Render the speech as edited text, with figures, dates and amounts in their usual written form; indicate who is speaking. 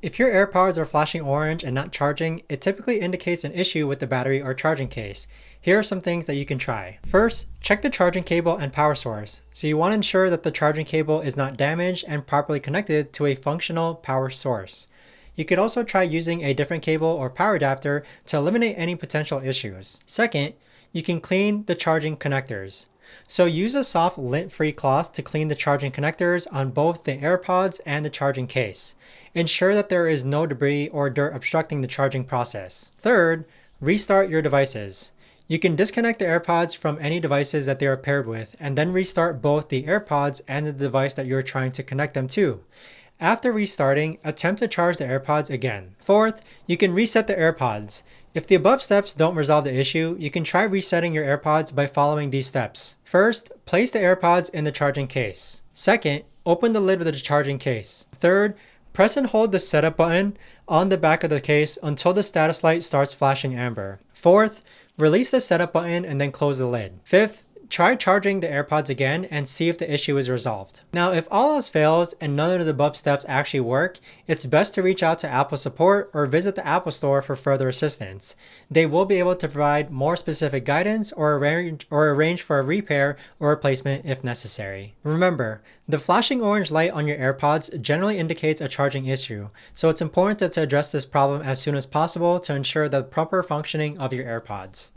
Speaker 1: If your AirPods are flashing orange and not charging, it typically indicates an issue with the battery or charging case. Here are some things that you can try. First, check the charging cable and power source. So you want to ensure that the charging cable is not damaged and properly connected to a functional power source. You could also try using a different cable or power adapter to eliminate any potential issues. Second, you can clean the charging connectors. So use a soft lint-free cloth to clean the charging connectors on both the AirPods and the charging case. Ensure that there is no debris or dirt obstructing the charging process. Third, restart your devices. You can disconnect the AirPods from any devices that they are paired with and then restart both the AirPods and the device that you're trying to connect them to. After restarting, attempt to charge the AirPods again. Fourth, you can reset the AirPods. If the above steps don't resolve the issue, you can try resetting your AirPods by following these steps. First, place the AirPods in the charging case. Second, open the lid of the charging case. Third, press and hold the setup button on the back of the case until the status light starts flashing amber. Fourth, release the setup button and then close the lid. Fifth, try charging the AirPods again and see if the issue is resolved. Now, if all else fails and none of the above steps actually work, it's best to reach out to Apple support or visit the Apple Store for further assistance. They will be able to provide more specific guidance or arrange for a repair or replacement if necessary. Remember, the flashing orange light on your AirPods generally indicates a charging issue, so it's important to address this problem as soon as possible to ensure the proper functioning of your AirPods.